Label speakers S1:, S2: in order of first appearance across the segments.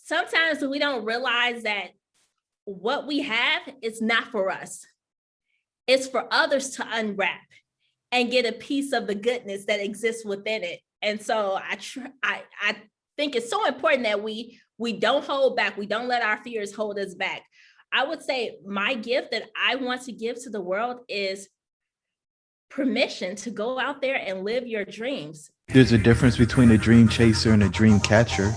S1: sometimes we don't realize that what we have is not for us. It's for others to unwrap and get a piece of the goodness that exists within it. And so I think it's so important that we don't hold back. We don't let our fears hold us back. I would say my gift that I want to give to the world is permission to go out there and live your dreams.
S2: There's a difference between a dream chaser and a dream catcher.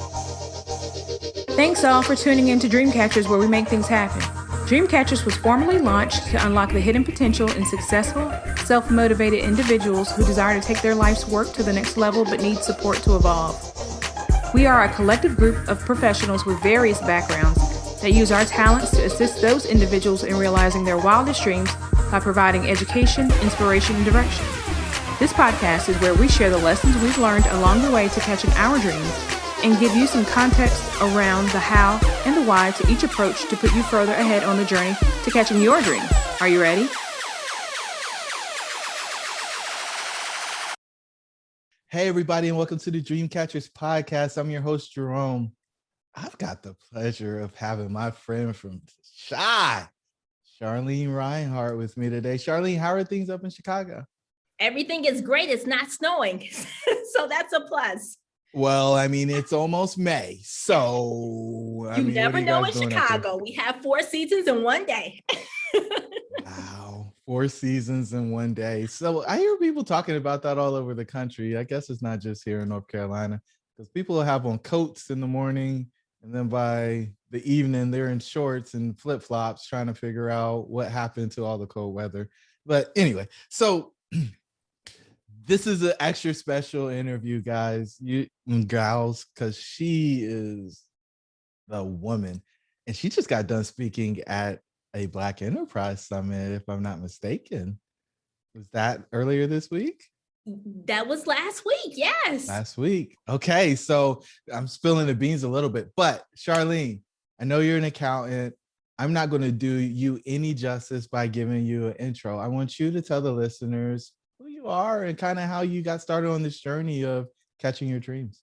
S3: Thanks all for tuning in to Dreamcatchers, where we make things happen. Dreamcatchers was formally launched to unlock the hidden potential in successful, self-motivated individuals who desire to take their life's work to the next level but need support to evolve. We are a collective group of professionals with various backgrounds that use our talents to assist those individuals in realizing their wildest dreams by providing education, inspiration, and direction. This podcast is where we share the lessons we've learned along the way to catching our dreams and give you some context around the how and the why to each approach to put you further ahead on the journey to catching your dream. Are you ready?
S2: Hey, everybody, and welcome to the Dreamcatchers podcast. I'm your host, Jerome. I've got the pleasure of having my friend from Charlene Rhinehart with me today. Charlene, how are things up in Chicago?
S1: Everything is great. It's not snowing, so that's a plus.
S2: Well, I mean, it's almost May, so
S1: you never know in Chicago. We have 4 seasons in one day.
S2: Wow, 4 seasons in one day. So I hear people talking about that all over the country. I guess it's not just here in North Carolina, because people have on coats in the morning, and then by the evening, they're in shorts and flip-flops trying to figure out what happened to all the cold weather. But anyway, so this is an extra special interview, guys, you and gals, because she is the woman, and she just got done speaking at a Black Enterprise Summit, if I'm not mistaken. Was that earlier this week?
S1: That was last week, yes.
S2: Last week. Okay, so I'm spilling the beans a little bit, but Charlene, I know you're an accountant. I'm not going to do you any justice by giving you an intro. I want you to tell the listeners who you are and kind of how you got started on this journey of catching your dreams.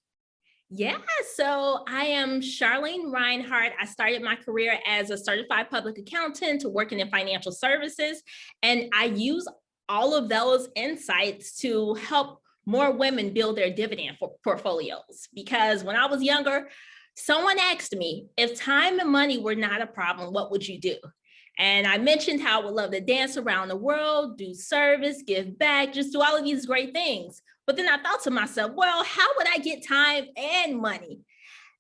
S1: Yeah, so I am Charlene Rhinehart. I started my career as a certified public accountant to working in financial services, and I use all of those insights to help more women build their dividend portfolios. Because when I was younger, someone asked me, if time and money were not a problem, what would you do? And I mentioned how I would love to dance around the world, do service, give back, just do all of these great things. But then I thought to myself, well, how would I get time and money?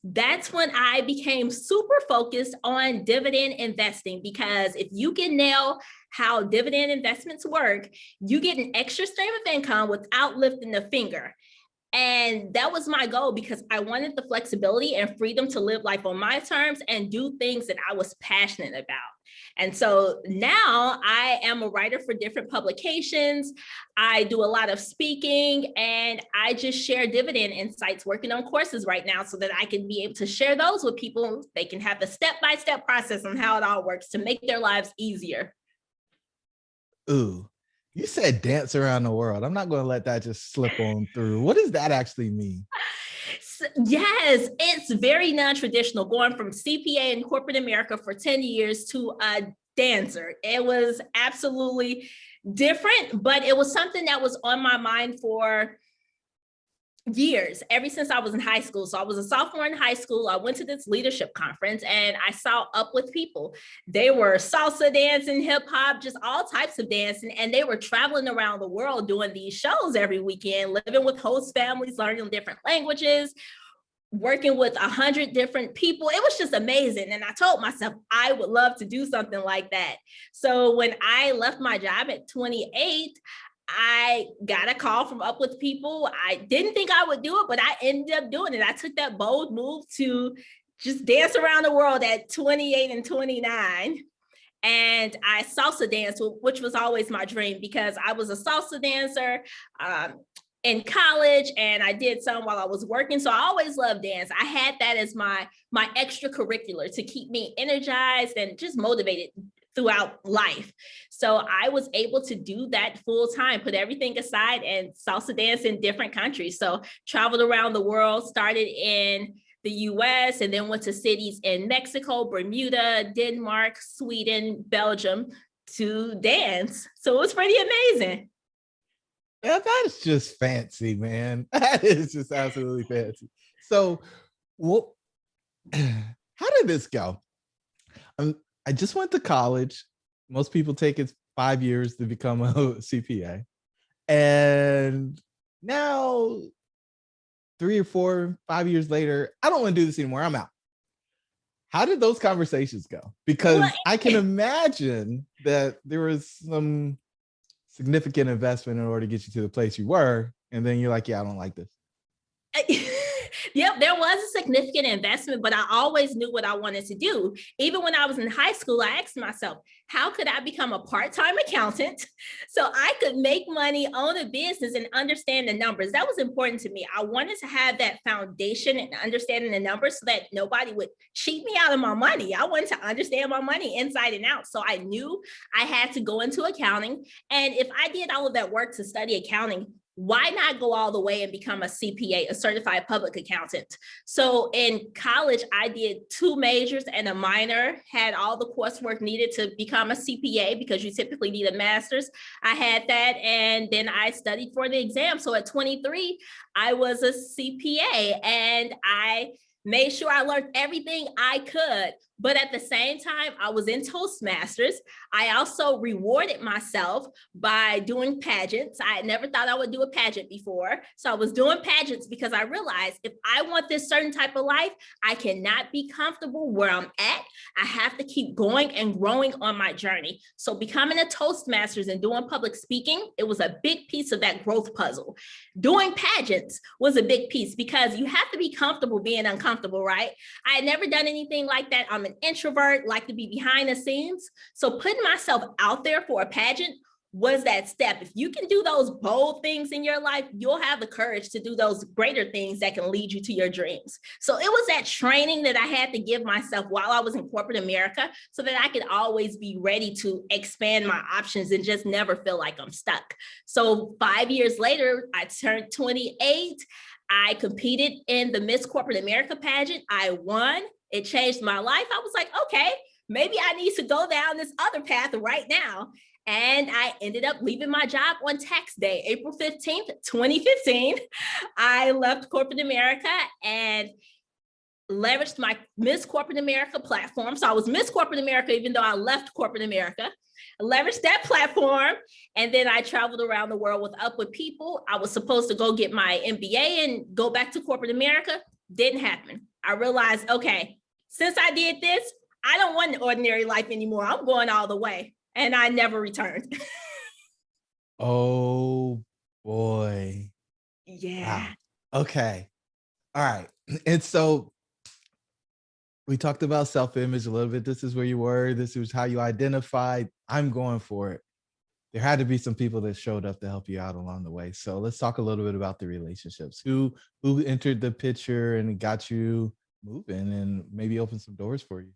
S1: That's when I became super focused on dividend investing, because if you can nail how dividend investments work, you get an extra stream of income without lifting a finger. And that was my goal, because I wanted the flexibility and freedom to live life on my terms and do things that I was passionate about. And so now I am a writer for different publications. I do a lot of speaking, and I just share dividend insights, working on courses right now so that I can be able to share those with people. They can have the step-by-step process on how it all works to make their lives easier.
S2: Ooh, you said dance around the world. I'm not going to let that just slip on through. What does that actually mean?
S1: Yes, it's very non-traditional, going from CPA in corporate America for 10 years to a dancer. It was absolutely different, but it was something that was on my mind for years, ever since I was in high school. So I was a sophomore in high school. I went to this leadership conference and I saw Up With people. They were salsa dancing, hip hop, just all types of dancing. And they were traveling around the world doing these shows every weekend, living with host families, learning different languages, working with 100 different people. It was just amazing. And I told myself I would love to do something like that. So when I left my job at 28, I got a call from Up With people. I didn't think I would do it, but I ended up doing it. I took that bold move to just dance around the world at 28 and 29. And I salsa danced, which was always my dream, because I was a salsa dancer in college, and I did some while I was working. So I always loved dance. I had that as my extracurricular to keep me energized and just motivated throughout life. So I was able to do that full time, put everything aside and salsa dance in different countries. So traveled around the world, started in the the US, and then went to cities in Mexico, Bermuda, Denmark, Sweden, Belgium to dance. So it was pretty amazing.
S2: Yeah, that's just fancy, man. That is just absolutely fancy. So, what? How did this go? I just went to college. Most people take it 5 years to become a CPA, and now 3 or 4, 5 years later, I don't want to do this anymore. I'm out. How did those conversations go? Because I can imagine that there was some significant investment in order to get you to the place you were, and then you're like, yeah, I don't like this.
S1: Yep, there was a significant investment, but I always knew what I wanted to do. Even when I was in high school, I asked myself, how could I become a part-time accountant so I could make money, own a business, and understand the numbers? That was important to me. I wanted to have that foundation and understanding the numbers so that nobody would cheat me out of my money. I wanted to understand my money inside and out. So I knew I had to go into accounting. And if I did all of that work to study accounting, why not go all the way and become a CPA, a certified public accountant? So in college, I did 2 majors and a minor, had all the coursework needed to become a CPA because you typically need a master's. I had that, and then I studied for the exam. So at 23, I was a CPA, and I made sure I learned everything I could. But at the same time, I was in Toastmasters. I also rewarded myself by doing pageants. I never thought I would do a pageant before. So I was doing pageants because I realized if I want this certain type of life, I cannot be comfortable where I'm at. I have to keep going and growing on my journey. So becoming a Toastmasters and doing public speaking, it was a big piece of that growth puzzle. Doing pageants was a big piece because you have to be comfortable being uncomfortable, right? I had never done anything like that. I'm an introvert, like to be behind the scenes. So putting myself out there for a pageant was that step. If you can do those bold things in your life, you'll have the courage to do those greater things that can lead you to your dreams. So it was that training that I had to give myself while I was in corporate America so that I could always be ready to expand my options and just never feel like I'm stuck. So 5 years later, I turned 28. I competed in the Miss Corporate America pageant. I won. It changed my life. I was like, okay, maybe I need to go down this other path right now. And I ended up leaving my job on tax day, April 15th, 2015. I left corporate America and leveraged my Miss Corporate America platform. So I was Miss Corporate America, even though I left corporate America. I leveraged that platform. And then I traveled around the world with Up With People. I was supposed to go get my MBA and go back to corporate America. Didn't happen. I realized, okay, since I did this, I don't want an ordinary life anymore. I'm going all the way. And I never returned.
S2: Oh boy.
S1: Yeah.
S2: Wow. Okay. All right. And so we talked about self-image a little bit. This is where you were. This was how you identified. I'm going for it. There had to be some people that showed up to help you out along the way. So let's talk a little bit about the relationships. Who entered the picture and got you moving and maybe opened some doors for you?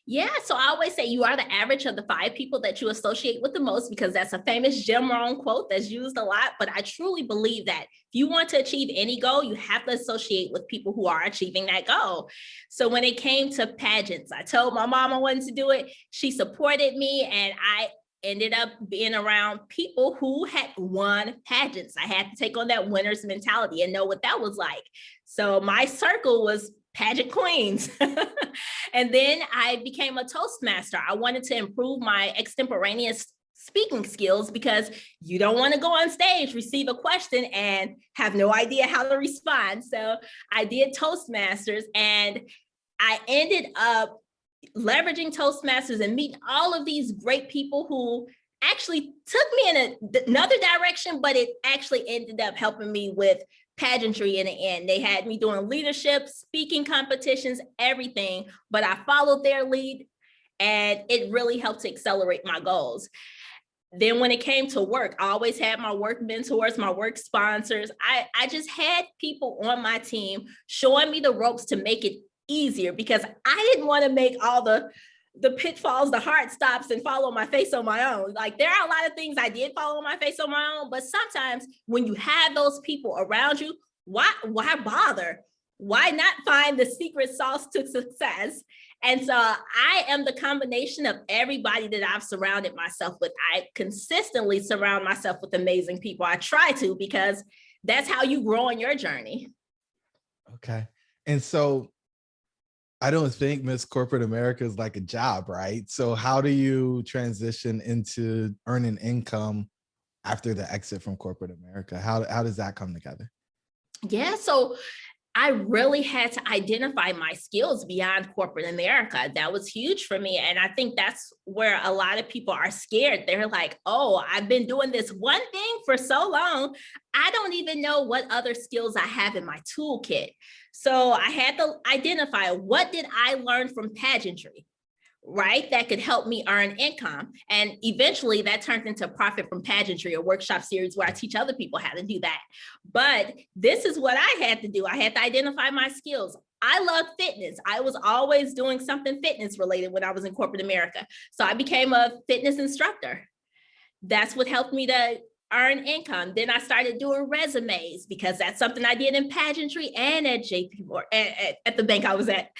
S1: Yeah, so I always say you are the average of the 5 people that you associate with the most, because that's a famous Jim Rohn quote that's used a lot. But I truly believe that if you want to achieve any goal, you have to associate with people who are achieving that goal. So when it came to pageants, I told my mom I wanted to do it. She supported me, and I ended up being around people who had won pageants. I had to take on that winner's mentality and know what that was like. So my circle was pageant queens. And then I became a Toastmaster. I wanted to improve my extemporaneous speaking skills because you don't want to go on stage, receive a question, and have no idea how to respond. So I did Toastmasters, and I ended up leveraging Toastmasters and meeting all of these great people who actually took me in another direction, but it actually ended up helping me with pageantry in the end. They had me doing leadership, speaking competitions, everything, but I followed their lead, and it really helped to accelerate my goals. Then when it came to work, I always had my work mentors, my work sponsors. I just had people on my team showing me the ropes to make it easier, because I didn't want to make all the pitfalls, the hard stops, and follow my face on my own. Like, there are a lot of things I did follow my face on my own, but sometimes when you have those people around you, why bother? why not find the secret sauce to success? And so I am the combination of everybody that I've surrounded myself with. I consistently surround myself with amazing people. I try to, because that's how you grow on your journey.
S2: Okay. And so I don't think Miss Corporate America is like a job, right? So how do you transition into earning income after the exit from corporate America? How does that come together?
S1: Yeah, so I really had to identify my skills beyond corporate America. That was huge for me. And I think that's where a lot of people are scared. They're like, oh, I've been doing this one thing for so long. I don't even know what other skills I have in my toolkit. So I had to identify, what did I learn from pageantry? Right? That could help me earn income. And eventually that turned into Profit from Pageantry, a workshop series where I teach other people how to do that. But this is what I had to do. I had to identify my skills. I love fitness. I was always doing something fitness related when I was in corporate America. So I became a fitness instructor. That's what helped me to earn income. Then I started doing resumes, because that's something I did in pageantry and at JP or at the bank I was at.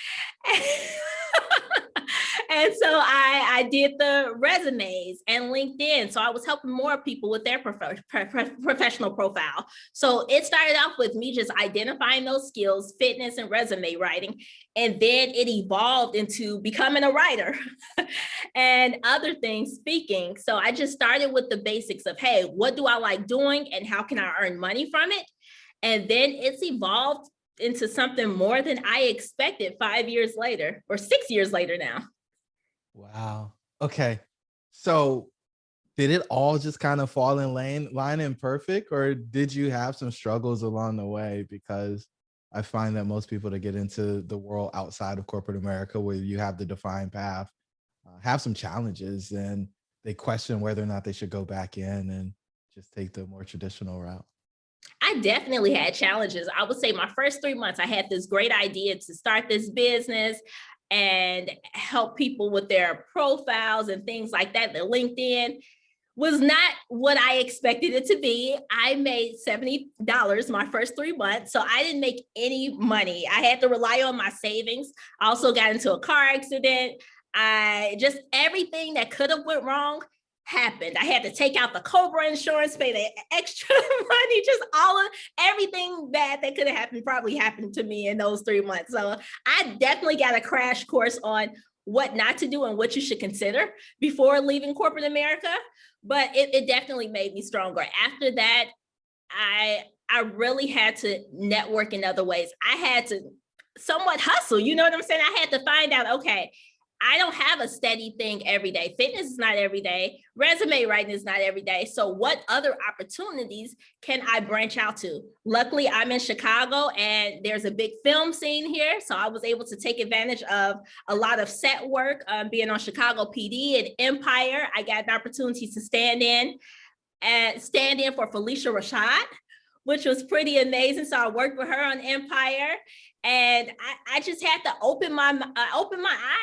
S1: And so I did the resumes and LinkedIn. So I was helping more people with their professional profile. So it started off with me just identifying those skills, fitness and resume writing. And then it evolved into becoming a writer and other things, speaking. So I just started with the basics of, hey, what do I like doing and how can I earn money from it? And then it's evolved into something more than I expected 5 years later, or 6 years later now.
S2: Wow. Okay. So did it all just kind of fall in line and perfect, or did you have some struggles along the way? Because I find that most people that get into the world outside of corporate America, where you have the defined path, have some challenges, and they question whether or not they should go back in and just take the more traditional route.
S1: I definitely had challenges. I would say my first 3 months, I had this great idea to start this business and help people with their profiles and things like that. The LinkedIn was not what I expected it to be. I made $70 my first 3 months, so I didn't make any money. I had to rely on my savings. I also got into a car accident. Everything that could have went wrong happened. I had to take out the COBRA insurance, pay the extra money, just everything bad that could have happened probably happened to me in those 3 months. So I definitely got a crash course on what not to do and what you should consider before leaving corporate America. But it definitely made me stronger. After that, I really had to network in other ways. I had to somewhat hustle, you know what I'm saying? I had to find out, okay, I don't have a steady thing every day. Fitness is not every day. Resume writing is not every day. So what other opportunities can I branch out to? Luckily, I'm in Chicago and there's a big film scene here. So I was able to take advantage of a lot of set work, being on Chicago PD and Empire. I got an opportunity to stand in for Felicia Rashad, which was pretty amazing. So I worked with her on Empire. And I just had to open my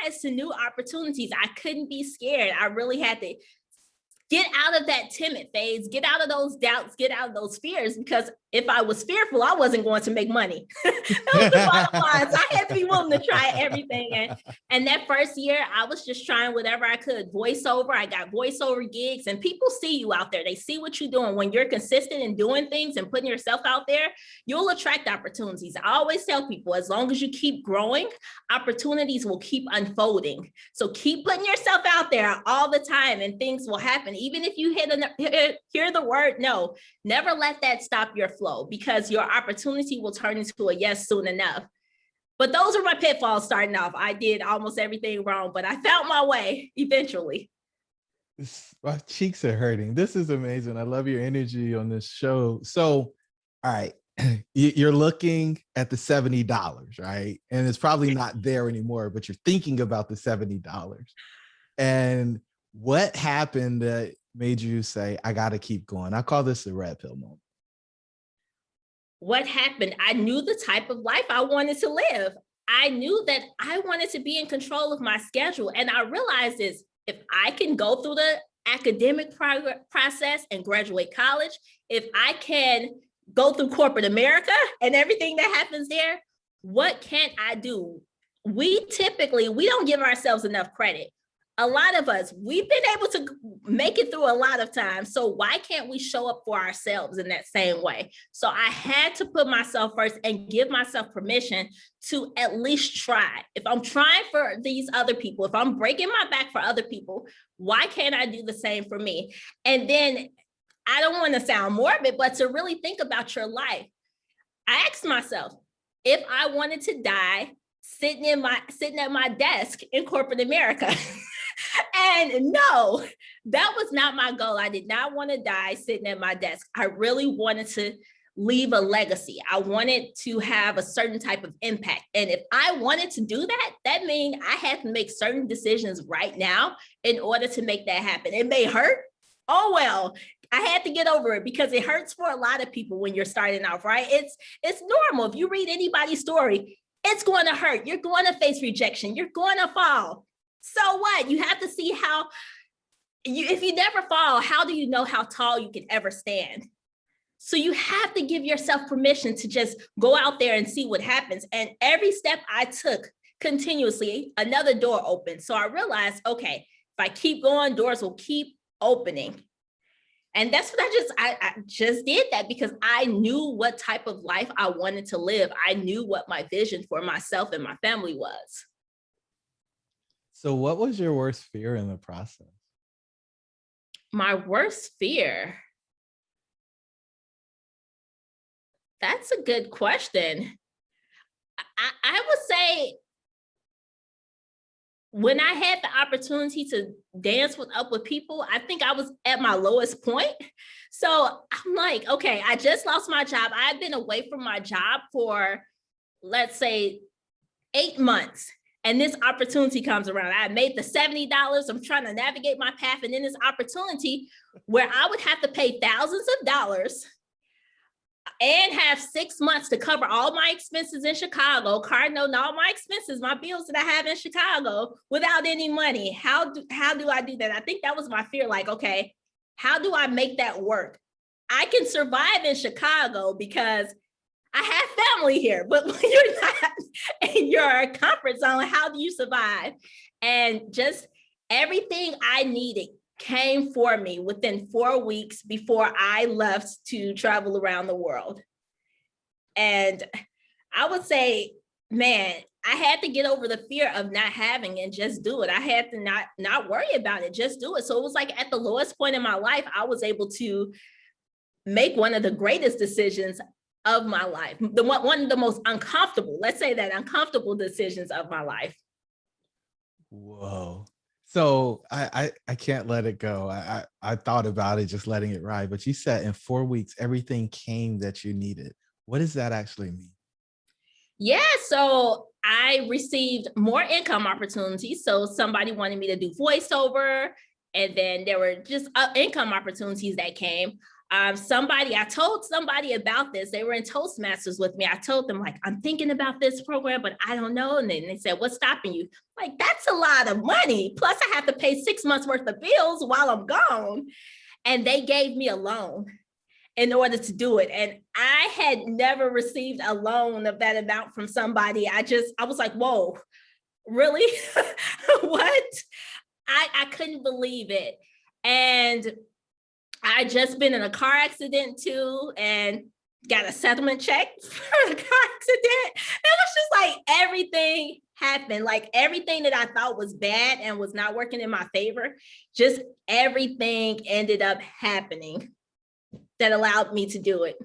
S1: eyes to new opportunities. I couldn't be scared. I really had to get out of that timid phase, get out of those doubts, get out of those fears, because if I was fearful, I wasn't going to make money. That was the bottom line. So I had to be willing to try everything. And that first year, I was just trying whatever I could. Voiceover, I got voiceover gigs, and people see you out there. They see what you're doing. When you're consistent in doing things and putting yourself out there, you'll attract opportunities. I always tell people, as long as you keep growing, opportunities will keep unfolding. So keep putting yourself out there all the time and things will happen. Even if you hear the word no, never let that stop your flow, because your opportunity will turn into a yes soon enough. But those are my pitfalls starting off. I did almost everything wrong, but I found my way eventually.
S2: My cheeks are hurting. This is amazing. I love your energy on this show. So, all right, you're looking at the $70, right? And it's probably not there anymore, but you're thinking about the $70. And what happened that made you say, I got to keep going? I call this the red pill moment.
S1: What happened? I knew the type of life I wanted to live. I knew that I wanted to be in control of my schedule. And I realized this, if I can go through the academic process and graduate college, if I can go through corporate America and everything that happens there, what can I do? We don't give ourselves enough credit. A lot of us, we've been able to make it through a lot of times. So why can't we show up for ourselves in that same way? So I had to put myself first and give myself permission to at least try. If I'm trying for these other people, if I'm breaking my back for other people, why can't I do the same for me? And then I don't want to sound morbid, but to really think about your life, I asked myself, if I wanted to die sitting at my desk in corporate America, and no, that was not my goal. I did not want to die sitting at my desk. I really wanted to leave a legacy. I wanted to have a certain type of impact. And if I wanted to do that, that means I had to make certain decisions right now in order to make that happen. It may hurt. Oh, well, I had to get over it because it hurts for a lot of people when you're starting off, right? It's normal. If you read anybody's story, it's going to hurt. You're going to face rejection. You're going to fall. So what? You have to see how, if you never fall, how do you know how tall you can ever stand? So you have to give yourself permission to just go out there and see what happens. And every step I took continuously, another door opened. So I realized, okay, if I keep going, doors will keep opening. And that's what I just did that because I knew what type of life I wanted to live. I knew what my vision for myself and my family was.
S2: So what was your worst fear in the process?
S1: My worst fear? That's a good question. I would say when I had the opportunity to dance up with people, I think I was at my lowest point. So I'm like, okay, I just lost my job. I've been away from my job for, let's say, 8 months. And this opportunity comes around. I made the $70. I'm trying to navigate my path. And then this opportunity where I would have to pay thousands of dollars and have 6 months to cover all my expenses in Chicago, car note, and all my expenses, my bills that I have in Chicago without any money. How do I do that? I think that was my fear. Like, okay, how do I make that work? I can survive in Chicago because I have family here, but when you're not in your comfort zone, how do you survive? And just everything I needed came for me within 4 weeks before I left to travel around the world. And I would say, man, I had to get over the fear of not having and just do it. I had to not worry about it, just do it. So it was like at the lowest point in my life, I was able to make one of the greatest decisions of my life. One of the most uncomfortable, let's say that, uncomfortable decisions of my life.
S2: Whoa. So I can't let it go. I thought about it, just letting it ride, but you said in 4 weeks, everything came that you needed. What does that actually mean?
S1: Yeah, so I received more income opportunities. So somebody wanted me to do voiceover, and then there were just income opportunities that came. I told somebody about this. They were in Toastmasters with me. I told them, like, I'm thinking about this program, but I don't know. And then they said, what's stopping you? Like, that's a lot of money. Plus I have to pay 6 months worth of bills while I'm gone. And they gave me a loan in order to do it. And I had never received a loan of that amount from somebody. I was like, whoa, really? What? I couldn't believe it. And I just been in a car accident too, and got a settlement check for the car accident. It was just like everything happened, like everything that I thought was bad and was not working in my favor, just everything ended up happening that allowed me to do it.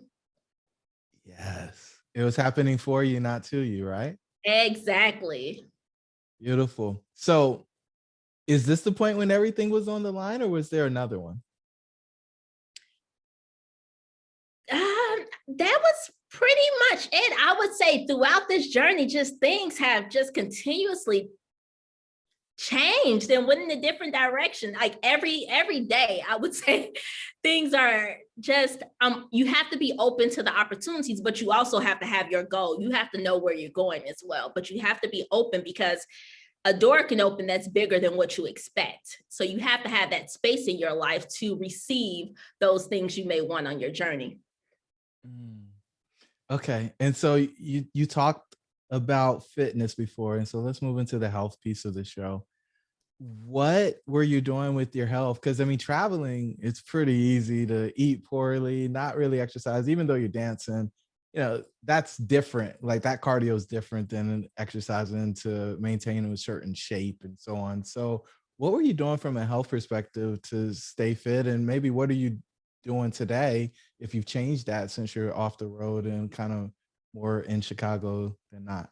S2: Yes. It was happening for you, not to you, right?
S1: Exactly.
S2: Beautiful. So is this the point when everything was on the line, or was there another one?
S1: That was pretty much it. I would say throughout this journey, just things have just continuously changed and went in a different direction. Like every day, I would say things are just, you have to be open to the opportunities, but you also have to have your goal. You have to know where you're going as well, but you have to be open because a door can open that's bigger than what you expect. So you have to have that space in your life to receive those things you may want on your journey.
S2: Okay. And so you talked about fitness before, and so let's move into the health piece of the show. What were you doing with your health? Because I mean, traveling, it's pretty easy to eat poorly, not really exercise, even though you're dancing. That's different. Like that cardio is different than exercising to maintain a certain shape and so on. So, what were you doing from a health perspective to stay fit? And maybe what are you doing today if you've changed that since you're off the road and kind of more in Chicago than not?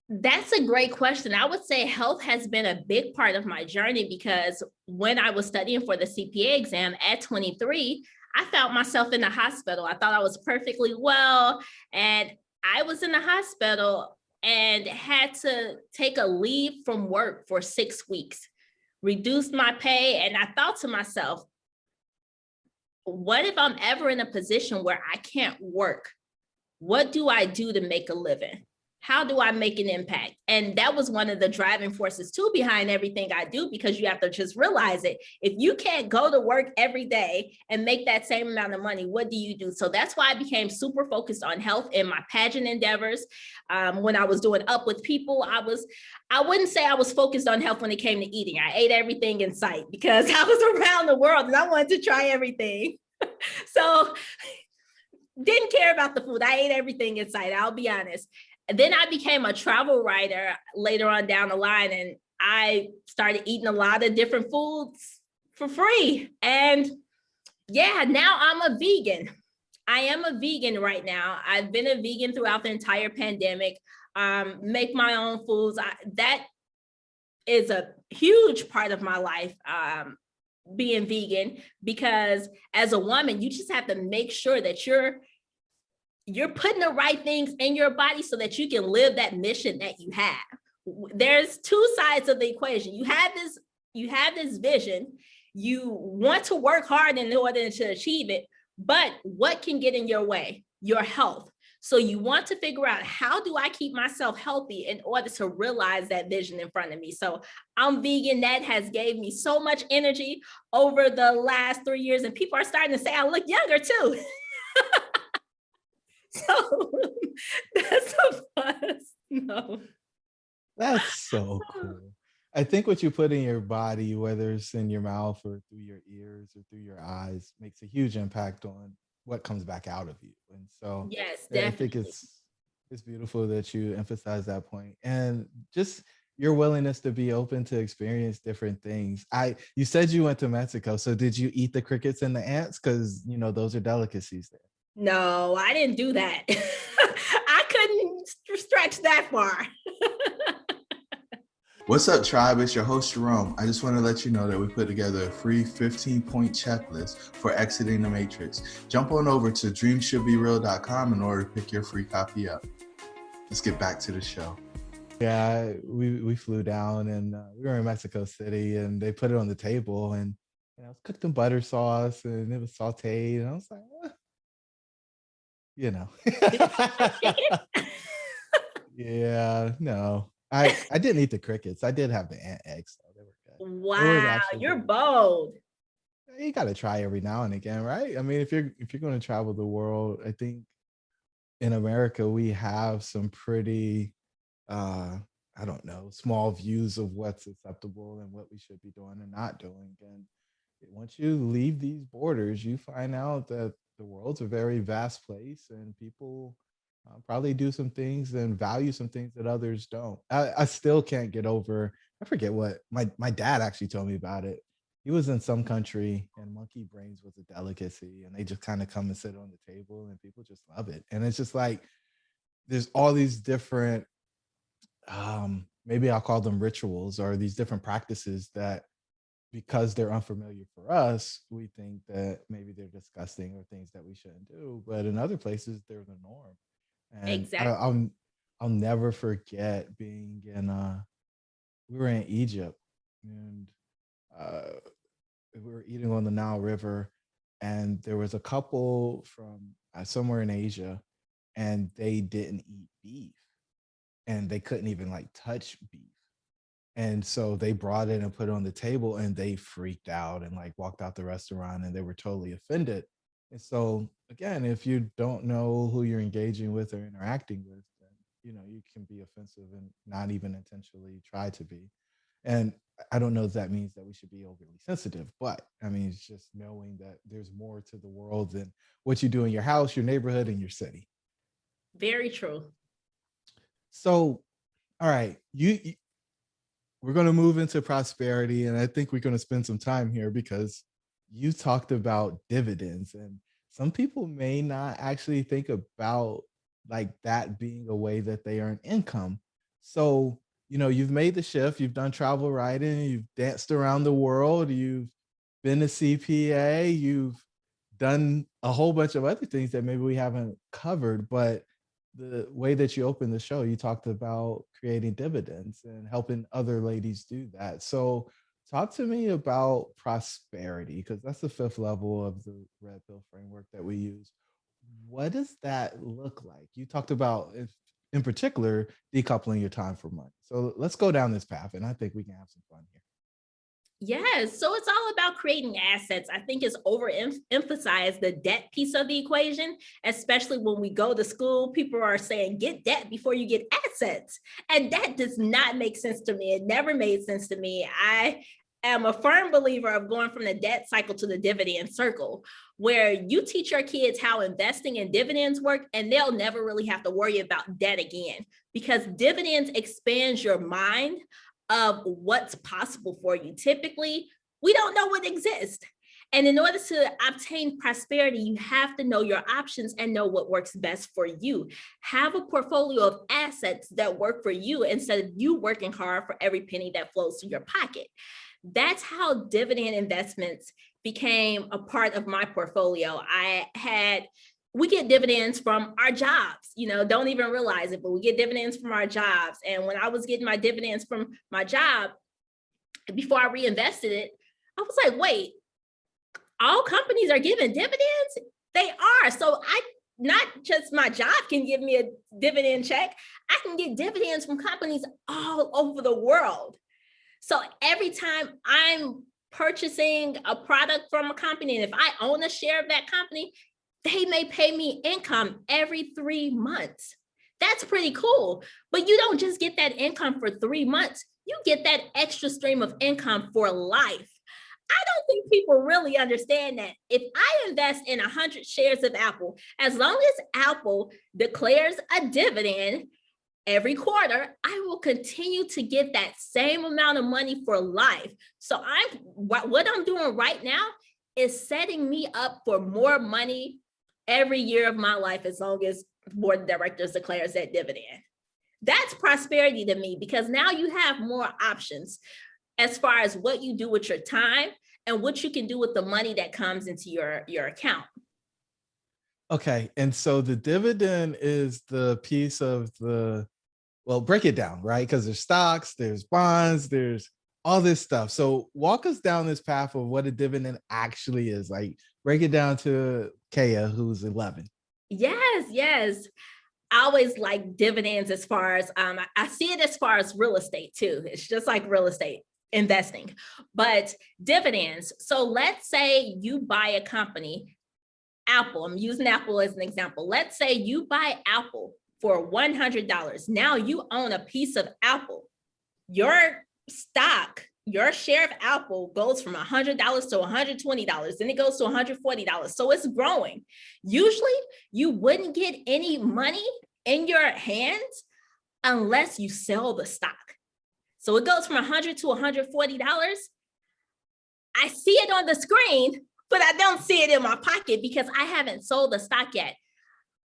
S1: That's a great question. I would say health has been a big part of my journey because when I was studying for the CPA exam at 23, I found myself in the hospital. I thought I was perfectly well, and I was in the hospital and had to take a leave from work for 6 weeks, reduced my pay. And I thought to myself, what if I'm ever in a position where I can't work? What do I do to make a living? How do I make an impact? And that was one of the driving forces too behind everything I do, because you have to just realize it. If you can't go to work every day and make that same amount of money, what do you do? So that's why I became super focused on health in my pageant endeavors. When I was doing Up With People, I wouldn't say I was focused on health when it came to eating. I ate everything in sight because I was around the world and I wanted to try everything. So didn't care about the food. I ate everything in sight, I'll be honest. And then I became a travel writer later on down the line, and I started eating a lot of different foods for free. And yeah, now I'm a vegan. I am a vegan right now. I've been a vegan throughout the entire pandemic. Make my own foods. That is a huge part of my life. Being vegan, because as a woman, you just have to make sure that you're putting the right things in your body so that you can live that mission that you have. There's two sides of the equation. You have this vision. You want to work hard in order to achieve it, but what can get in your way? Your health. So you want to figure out, how do I keep myself healthy in order to realize that vision in front of me? So I'm vegan. That has gave me so much energy over the last 3 years, and people are starting to say I look younger too. So that's a plus. No.
S2: That's so cool. I think what you put in your body, whether it's in your mouth or through your ears or through your eyes, makes a huge impact on what comes back out of you. And so
S1: Yes,
S2: I think
S1: definitely.
S2: it's beautiful that you emphasize that point, and just your willingness to be open to experience different things. You said you went to Mexico, so did you eat the crickets and the ants? Because those are delicacies there.
S1: No, I didn't do that. I couldn't stretch that far.
S4: What's up, tribe? It's your host, Jerome. I just want to let you know that we put together a free 15-point checklist for exiting the matrix. Jump on over to dreamshouldbereal.com in order to pick your free copy up. Let's get back to the show.
S2: Yeah, we flew down, and we were in Mexico City, and they put it on the table, and it was cooked in butter sauce, and it was sauteed, and I was like, yeah, no. I didn't eat the crickets. I did have the ant eggs, though. They were good. They were
S1: Wow,
S2: actually
S1: you're
S2: good.
S1: bold.
S2: You got to try every now and again, right? I mean, if you're going to travel the world, I think in America we have some pretty I don't know, small views of what's acceptable and what we should be doing and not doing. And once you leave these borders, you find out that the world's a very vast place, and people probably do some things and value some things that others don't. I still can't get over. I forget what my dad actually told me about it. He was in some country and monkey brains was a delicacy, and they just kind of come and sit on the table, and people just love it. And it's just like there's all these different maybe I'll call them rituals, or these different practices that, because they're unfamiliar for us, we think that maybe they're disgusting or things that we shouldn't do. But in other places, they're the norm. And
S1: Exactly.
S2: I'll never forget being in we were in Egypt, and uh, we were eating on the Nile River, and there was a couple from somewhere in Asia, and they didn't eat beef, and they couldn't even like touch beef. And so they brought it and put it on the table, and they freaked out and like walked out the restaurant, and they were totally offended. And so again, if you don't know who you're engaging with or interacting with, then you can be offensive and not even intentionally try to be. And I don't know if that means that we should be overly sensitive, but I mean, it's just knowing that there's more to the world than what you do in your house, your neighborhood, and your city.
S1: Very true.
S2: So, all right, we're going to move into prosperity, and I think we're going to spend some time here because you talked about dividends, and some people may not actually think about like that being a way that they earn income. So, you've made the shift, you've done travel writing, you've danced around the world, you've been a CPA, you've done a whole bunch of other things that maybe we haven't covered, but the way that you opened the show, you talked about creating dividends and helping other ladies do that. So talk to me about prosperity, because that's the fifth level of the red pill framework that we use. What does that look like? You talked about, in particular, decoupling your time for money. So let's go down this path, and I think we can have some fun here.
S1: Yes, so it's all about creating assets. I think it's overemphasized the debt piece of the equation, especially when we go to school. People are saying get debt before you get assets. And that does not make sense to me. It never made sense to me. I am a firm believer of going from the debt cycle to the dividend circle, where you teach your kids how investing in dividends work, and they'll never really have to worry about debt again, because dividends expands your mind of what's possible for you. Typically, we don't know what exists. And in order to obtain prosperity, you have to know your options and know what works best for you. Have a portfolio of assets that work for you instead of you working hard for every penny that flows to your pocket. That's how dividend investments became a part of my portfolio. We get dividends from our jobs, don't even realize it, but we get dividends from our jobs. And when I was getting my dividends from my job, before I reinvested it, I was like, wait, all companies are giving dividends? They are. So not just my job can give me a dividend check, I can get dividends from companies all over the world. So every time I'm purchasing a product from a company, and if I own a share of that company, they may pay me income every 3 months. That's pretty cool. But you don't just get that income for 3 months. You get that extra stream of income for life. I don't think people really understand that. If I invest in 100 shares of Apple, as long as Apple declares a dividend every quarter, I will continue to get that same amount of money for life. So what I'm doing right now is setting me up for more money every year of my life, as long as the board of directors declares that dividend. That's prosperity to me, because now you have more options as far as what you do with your time and what you can do with the money that comes into your account.
S2: Okay, and so the dividend is the piece of break it down, right? Because there's stocks, there's bonds, there's all this stuff. So walk us down this path of what a dividend actually is. Like, break it down to Kaya, who's 11.
S1: Yes. I always like dividends as far as, I see it as far as real estate too. It's just like real estate investing, but dividends. So let's say you buy a company, Apple. I'm using Apple as an example. Let's say you buy Apple for $100. Now you own a piece of Apple. Your stock, your share of Apple goes from $100 to $120, then it goes to $140. So it's growing. Usually you wouldn't get any money in your hands unless you sell the stock. So it goes from $100 to $140. I see it on the screen, but I don't see it in my pocket because I haven't sold the stock yet.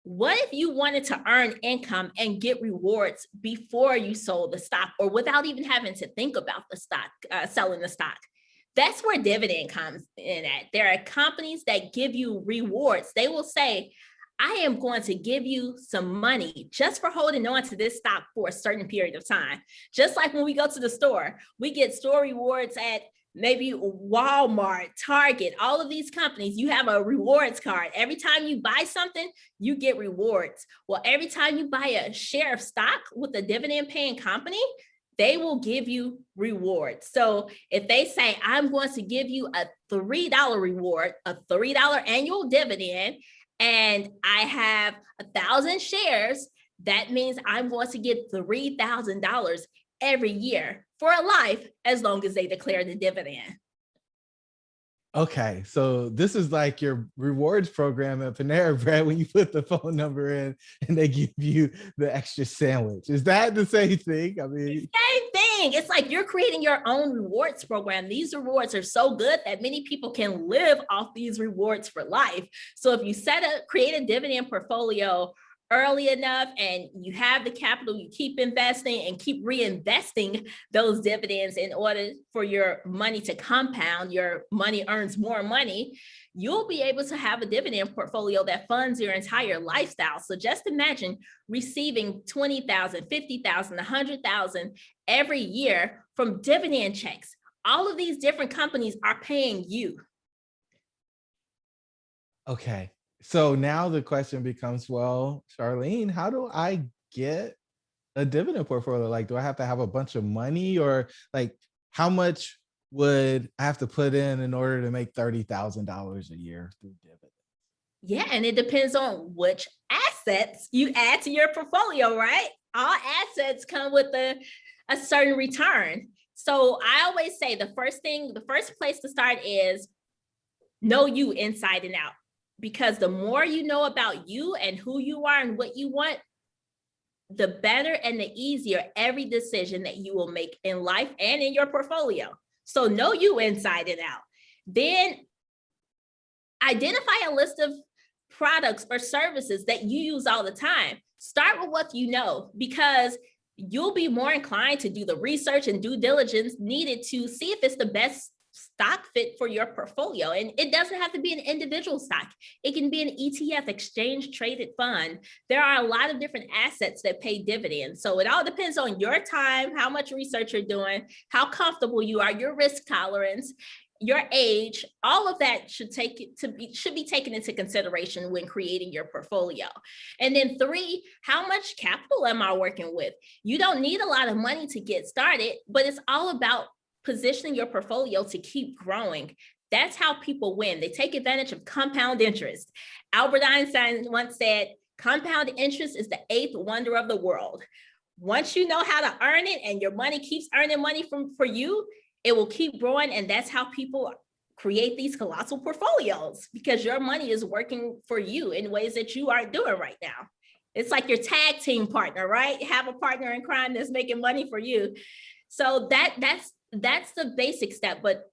S1: What if you wanted to earn income and get rewards before you sold the stock, or without even having to think about the stock, selling the stock? That's where dividend comes in at. There are companies that give you rewards. They will say, I am going to give you some money just for holding on to this stock for a certain period of time. Just like when we go to the store, we get store rewards at maybe Walmart, Target, all of these companies. You have a rewards card. Every time you buy something, you get rewards. Well, every time you buy a share of stock with a dividend paying company, they will give you rewards. So if they say, I'm going to give you a $3 reward, a $3 annual dividend, and I have 1,000 shares, that means I'm going to get $3,000 every year for a life, as long as they declare the dividend.
S2: Okay, so this is like your rewards program at Panera Bread when you put the phone number in and they give you the extra sandwich. Is that the same thing? I mean,
S1: Same thing. It's like you're creating your own rewards program. These rewards are so good that many people can live off these rewards for life. So if you create a dividend portfolio early enough and you have the capital, you keep investing and keep reinvesting those dividends in order for your money to compound, your money earns more money, you'll be able to have a dividend portfolio that funds your entire lifestyle. So just imagine receiving $20,000, $50,000, $100,000 every year from dividend checks. All of these different companies are paying you.
S2: okay. So now the question becomes, well, Charlene, how do I get a dividend portfolio? Like, do I have to have a bunch of money, or like how much would I have to put in order to make $30,000 a year through dividends?
S1: Yeah, and it depends on which assets you add to your portfolio, right? All assets come with a certain return. So I always say the first place to start is know you inside and out. Because the more you know about you and who you are and what you want, the better and the easier every decision that you will make in life and in your portfolio. So know you inside and out. Then identify a list of products or services that you use all the time. Start with what you know, because you'll be more inclined to do the research and due diligence needed to see if it's the best stock fit for your portfolio. And it doesn't have to be an individual stock. It can be an ETF, exchange traded fund. There are a lot of different assets that pay dividends. So it all depends on your time, how much research you're doing, how comfortable you are, your risk tolerance, your age. All of that should be taken into consideration when creating your portfolio. And then 3, how much capital am I working with? You don't need a lot of money to get started, but it's all about positioning your portfolio to keep growing. That's how people win. They take advantage of compound interest. Albert Einstein once said, compound interest is the 8th wonder of the world. Once you know how to earn it and your money keeps earning money for you, it will keep growing. And that's how people create these colossal portfolios, because your money is working for you in ways that you aren't doing right now. It's like your tag team partner, right? Have a partner in crime that's making money for you. So that's the basic step. But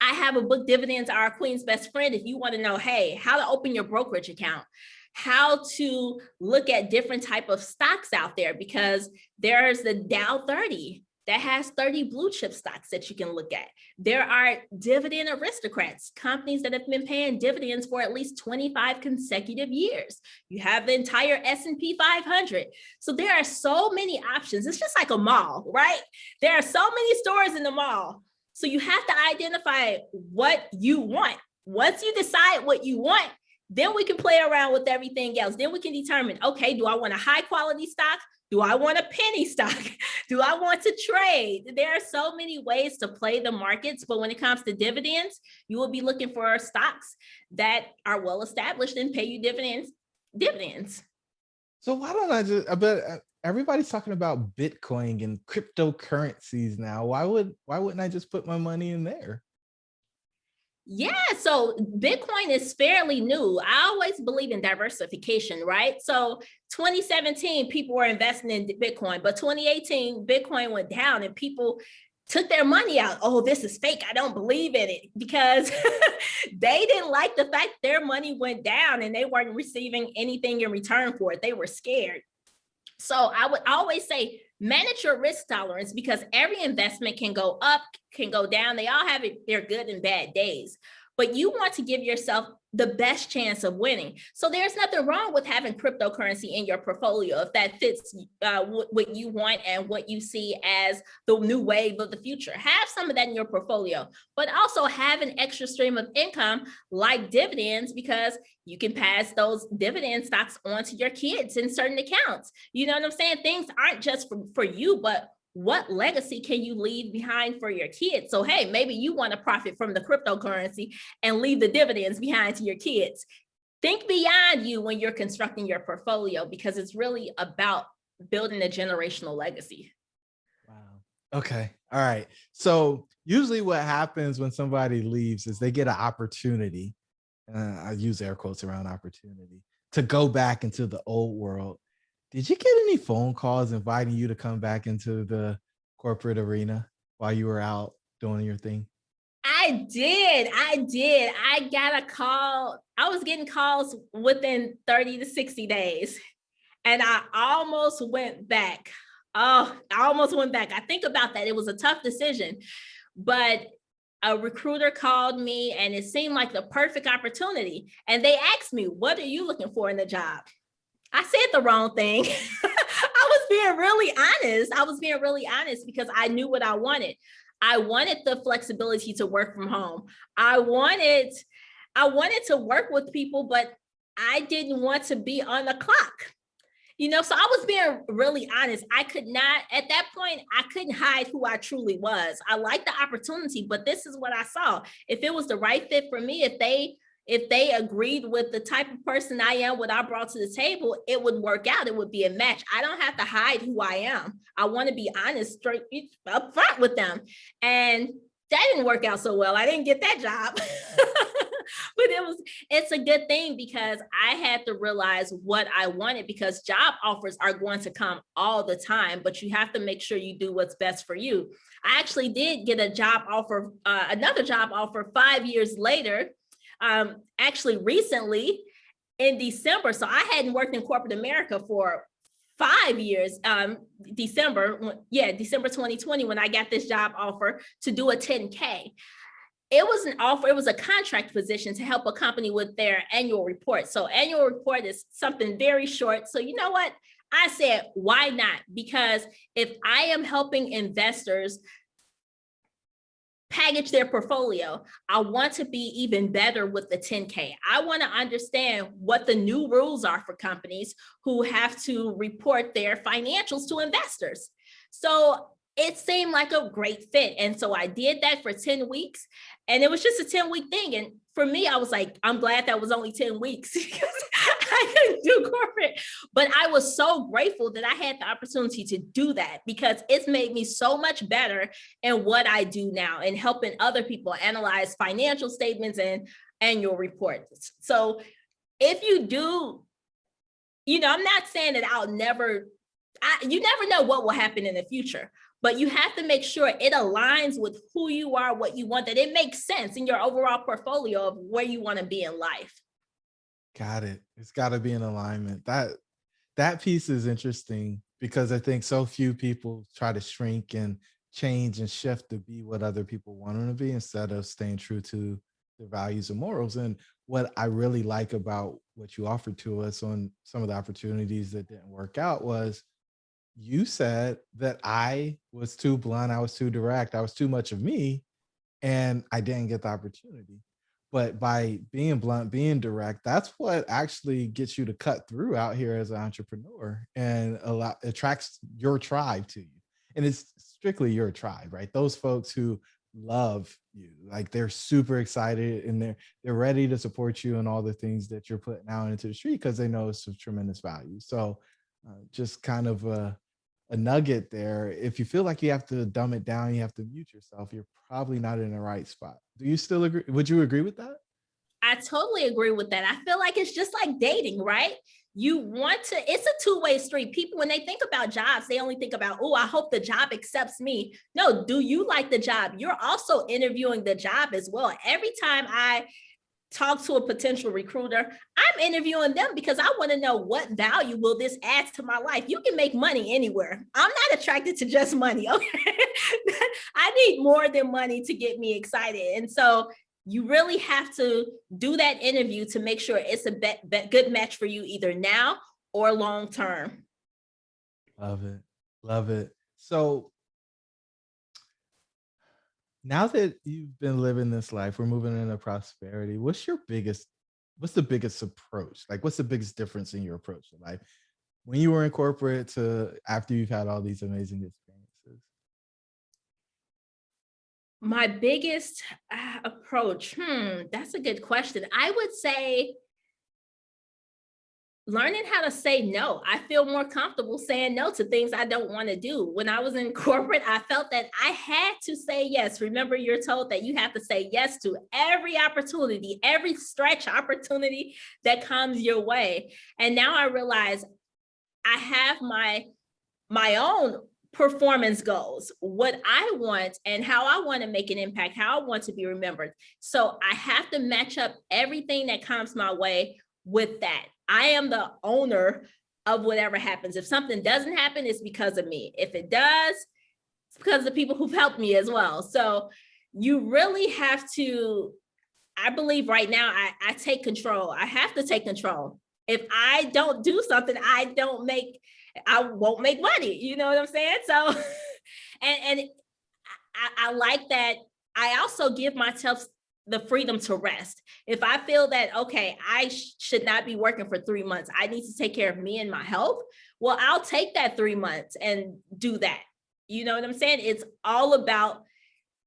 S1: I have a book, Dividends Are a Queen's Best Friend. If you want to know, hey, how to open your brokerage account, how to look at different type of stocks out there, because there's the Dow 30 that has 30 blue chip stocks that you can look at. There are dividend aristocrats, companies that have been paying dividends for at least 25 consecutive years. You have the entire S&P 500. So there are so many options. It's just like a mall, right? There are so many stores in the mall. So you have to identify what you want. Once you decide what you want, then we can play around with everything else. Then we can determine, okay, do I want a high quality stock? Do I want a penny stock? Do I want to trade? There are so many ways to play the markets, but when it comes to dividends, you will be looking for stocks that are well established and pay you dividends.
S2: So why don't I bet everybody's talking about Bitcoin and cryptocurrencies now. Why wouldn't I just put my money in there?
S1: Yeah, so Bitcoin is fairly new. I always believe in diversification, right? So 2017, people were investing in Bitcoin, but 2018, Bitcoin went down and people took their money out. Oh, this is fake. I don't believe in it, because they didn't like the fact their money went down and they weren't receiving anything in return for it. They were scared. So I would always say, manage your risk tolerance, because every investment can go up, can go down. They all have their good and bad days, but you want to give yourself the best chance of winning. So there's nothing wrong with having cryptocurrency in your portfolio if that fits what you want and what you see as the new wave of the future. Have some of that in your portfolio, but also have an extra stream of income like dividends, because you can pass those dividend stocks on to your kids in certain accounts. You know what I'm saying? Things aren't just for you, but what legacy can you leave behind for your kids? So, hey, maybe you want to profit from the cryptocurrency and leave the dividends behind to your kids. Think beyond you when you're constructing your portfolio, because it's really about building a generational legacy.
S2: Wow. Okay. All right. So usually what happens when somebody leaves is they get an opportunity. I use air quotes around opportunity to go back into the old world. Did you get any phone calls inviting you to come back into the corporate arena while you were out doing your thing?
S1: I did. I got a call. I was getting calls within 30 to 60 days. And I almost went back. Oh, I almost went back. I think about that. It was a tough decision, but a recruiter called me and it seemed like the perfect opportunity. And they asked me, what are you looking for in the job? I said the wrong thing. I was being really honest. Because I knew what I wanted. I wanted the flexibility to work from home. I wanted to work with people, but I didn't want to be on the clock. So I was being really honest. I could not, at that point, I couldn't hide who I truly was. I liked the opportunity, but this is what I saw. If it was the right fit for me, if they agreed with the type of person I am, what I brought to the table, it would work out. It would be a match. I don't have to hide who I am. I want to be honest, straight up front with them. And that didn't work out so well. I didn't get that job. But it's a good thing because I had to realize what I wanted, because job offers are going to come all the time, but you have to make sure you do what's best for you. I actually did get a job offer, another job offer 5 years later, actually recently in December. So I hadn't worked in corporate America for 5 years, December 2020, when I got this job offer to do a 10K. It was an offer, it was a contract position to help a company with their annual report. So annual report is something very short. So you know what? I said, why not? Because if I am helping investors package their portfolio, I want to be even better with the 10K. I want to understand what the new rules are for companies who have to report their financials to investors. So it seemed like a great fit. And so I did that for 10 weeks and it was just a 10-week thing. And for me, I was like, I'm glad that was only 10 weeks because I couldn't do corporate, but I was so grateful that I had the opportunity to do that because it's made me so much better in what I do now and helping other people analyze financial statements and annual reports. So if you do, I'm not saying that you never know what will happen in the future, but you have to make sure it aligns with who you are, what you want, that it makes sense in your overall portfolio of where you want to be in life.
S2: Got it. It's got to be in alignment. That piece is interesting because I think so few people try to shrink and change and shift to be what other people want them to be instead of staying true to their values and morals. And what I really like about what you offered to us on some of the opportunities that didn't work out was you said that I was too blunt, I was too direct, I was too much of me, and I didn't get the opportunity. But by being blunt, being direct, that's what actually gets you to cut through out here as an entrepreneur and attracts your tribe to you. And it's strictly your tribe, right? Those folks who love you, like they're super excited and they're ready to support you and all the things that you're putting out into the street because they know it's of tremendous value. So just kind of a nugget there. If you feel like you have to dumb it down, you have to mute yourself, you're probably not in the right spot. Do you still agree? Would you agree with that?
S1: I totally agree with that. I feel like it's just like dating, right? It's a two-way street. People, when they think about jobs, they only think about, oh, I hope the job accepts me. No, do you like the job? You're also interviewing the job as well. Every time I talk to a potential recruiter, I'm interviewing them because I want to know what value will this add to my life. You can make money anywhere. I'm not attracted to just money. Okay? I need more than money to get me excited. And so you really have to do that interview to make sure it's a good match for you either now or long term.
S2: Love it. Love it. So now that you've been living this life, we're moving into prosperity. What's the biggest approach? Like, what's the biggest difference in your approach to life when you were in corporate to after you've had all these amazing experiences?
S1: My biggest approach, that's a good question. I would say learning how to say no. I feel more comfortable saying no to things I don't want to do. When I was in corporate, I felt that I had to say yes. Remember, you're told that you have to say yes to every opportunity, every stretch opportunity that comes your way. And now I realize I have my own performance goals, what I want and how I want to make an impact, how I want to be remembered. So I have to match up everything that comes my way with that. I am the owner of whatever happens. If something doesn't happen, it's because of me. If it does, it's because of the people who've helped me as well. So you really have to, I believe right now, I take control. I have to take control. If I don't do something, I won't make money. You know what I'm saying? So, and I like that. I also give myself the freedom to rest. If I feel that, okay, I should not be working for 3 months, I need to take care of me and my health. Well, I'll take that 3 months and do that. You know what I'm saying? It's all about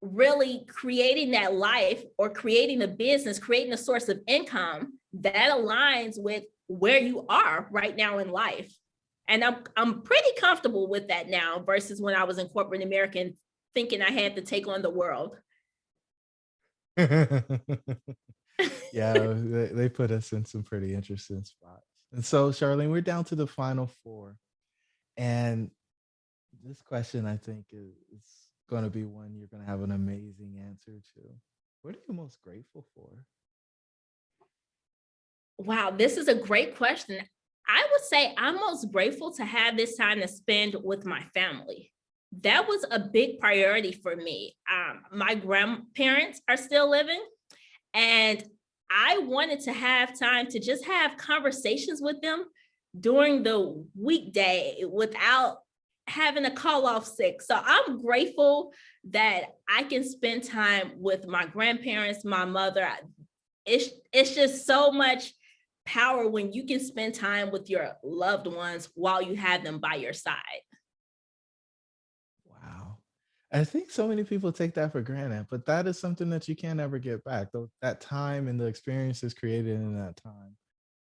S1: really creating that life or creating a business, creating a source of income that aligns with where you are right now in life. And I'm pretty comfortable with that now versus when I was in corporate America and thinking I had to take on the world.
S2: Yeah, they put us in some pretty interesting spots. And so, Charlene, we're down to the final four. And this question, I think, is going to be one you're going to have an amazing answer to. What are you most grateful for?
S1: Wow, this is a great question. I would say I'm most grateful to have this time to spend with my family. That was a big priority for me. My grandparents are still living, and I wanted to have time to just have conversations with them during the weekday without having to call off sick. So I'm grateful that I can spend time with my grandparents, my mother. It's just so much power when you can spend time with your loved ones while you have them by your side.
S2: Wow. I think so many people take that for granted, but that is something that you can't ever get back. That time and the experiences created in that time.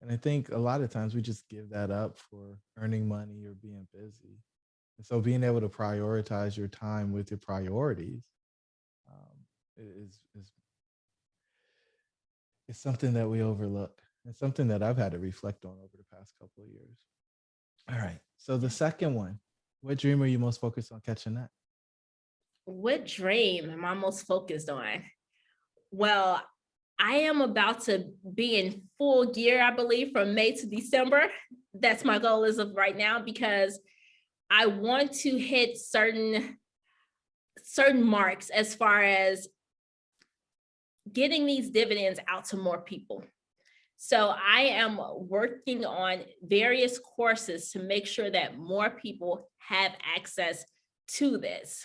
S2: And I think a lot of times we just give that up for earning money or being busy. And so being able to prioritize your time with your priorities is something that we overlook. It's something that I've had to reflect on over the past couple of years. All right. So the second one, what dream are you most focused on catching that?
S1: What dream am I most focused on? Well, I am about to be in full gear, I believe, from May to December. That's my goal as of right now, because I want to hit certain marks as far as getting these dividends out to more people. So I am working on various courses to make sure that more people have access to this.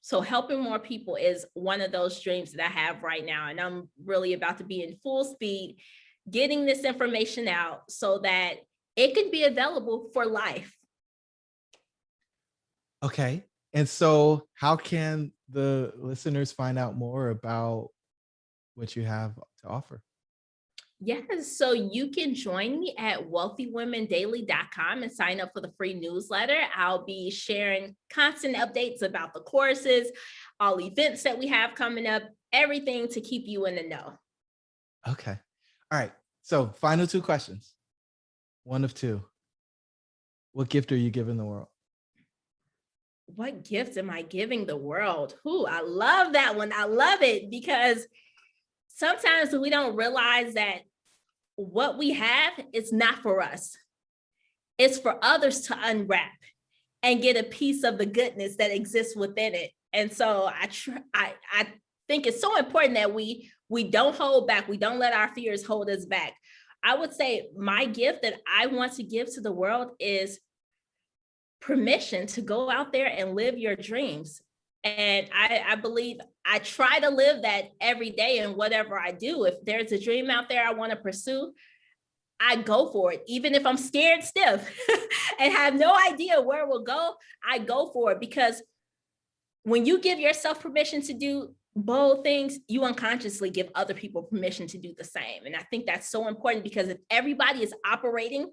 S1: So helping more people is one of those dreams that I have right now. And I'm really about to be in full speed, getting this information out so that it can be available for life.
S2: Okay. And so how can the listeners find out more about what you have to offer?
S1: Yes, so you can join me at wealthywomendaily.com and sign up for the free newsletter. I'll be sharing constant updates about the courses, all events that we have coming up, everything to keep you in the know.
S2: Okay. All right. So final two questions. One of two. What gift are you giving the world?
S1: What gift am I giving the world? I love that one. I love it because sometimes we don't realize that what we have is not for us. It's for others to unwrap and get a piece of the goodness that exists within it. And so I think it's so important that we don't hold back. We don't let our fears hold us back. I would say my gift that I want to give to the world is permission to go out there and live your dreams. And I believe I try to live that every day in whatever I do. If there's a dream out there I want to pursue, I go for it. Even if I'm scared stiff and have no idea where it will go, I go for it. Because when you give yourself permission to do bold things, you unconsciously give other people permission to do the same. And I think that's so important, because if everybody is operating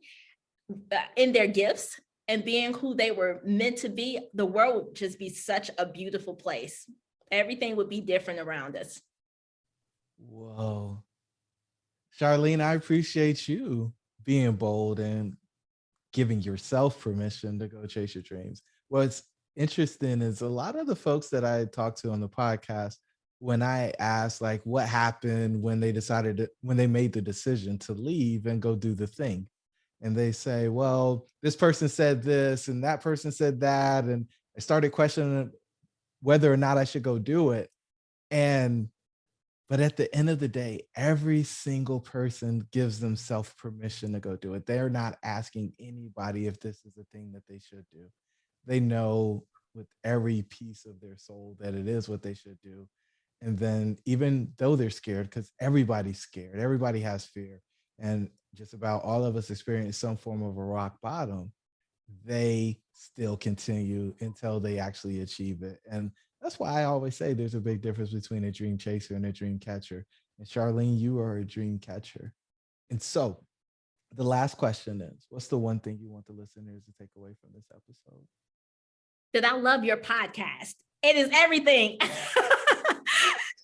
S1: in their gifts and being who they were meant to be, the world would just be such a beautiful place. Everything would be different around us.
S2: Whoa. Charlene, I appreciate you being bold and giving yourself permission to go chase your dreams. What's interesting is a lot of the folks that I talked to on the podcast, when I asked like what happened when they when they made the decision to leave and go do the thing. And they say, well, this person said this and that person said that. And I started questioning whether or not I should go do it. But at the end of the day, every single person gives themselves permission to go do it. They're not asking anybody if this is a thing that they should do. They know with every piece of their soul that it is what they should do. And then even though they're scared, because everybody's scared, everybody has fear, and just about all of us experience some form of a rock bottom, they still continue until they actually achieve it. And that's why I always say there's a big difference between a dream chaser and a dream catcher. And Charlene, you are a dream catcher. And so the last question is, what's the one thing you want the listeners to take away from this episode?
S1: That I love your podcast. It is everything.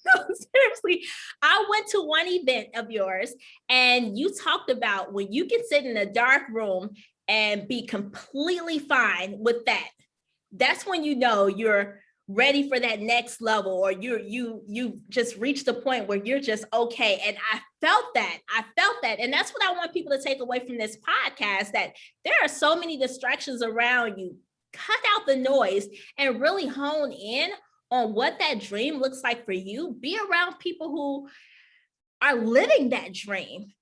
S1: No, seriously, I went to one event of yours and you talked about when you can sit in a dark room and be completely fine with that. That's when you know you're ready for that next level, or you just reached the point where you're just okay. And I felt that. And that's what I want people to take away from this podcast, that there are so many distractions around you. Cut out the noise and really hone in on what that dream looks like for you. Be around people who are living that dream,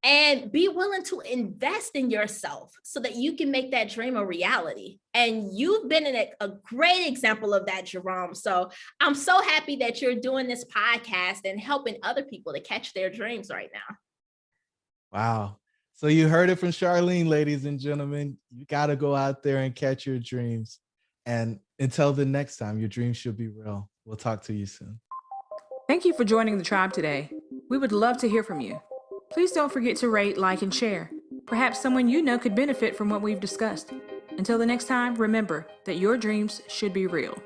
S1: and be willing to invest in yourself so that you can make that dream a reality. And you've been a great example of that, Jerome. So I'm so happy that you're doing this podcast and helping other people to catch their dreams right now.
S2: Wow. So you heard it from Charlene, ladies and gentlemen. You got to go out there and catch your dreams. And until the next time, your dreams should be real. We'll talk to you soon.
S3: Thank you for joining the tribe today. We would love to hear from you. Please don't forget to rate, like, and share. Perhaps someone you know could benefit from what we've discussed. Until the next time, remember that your dreams should be real.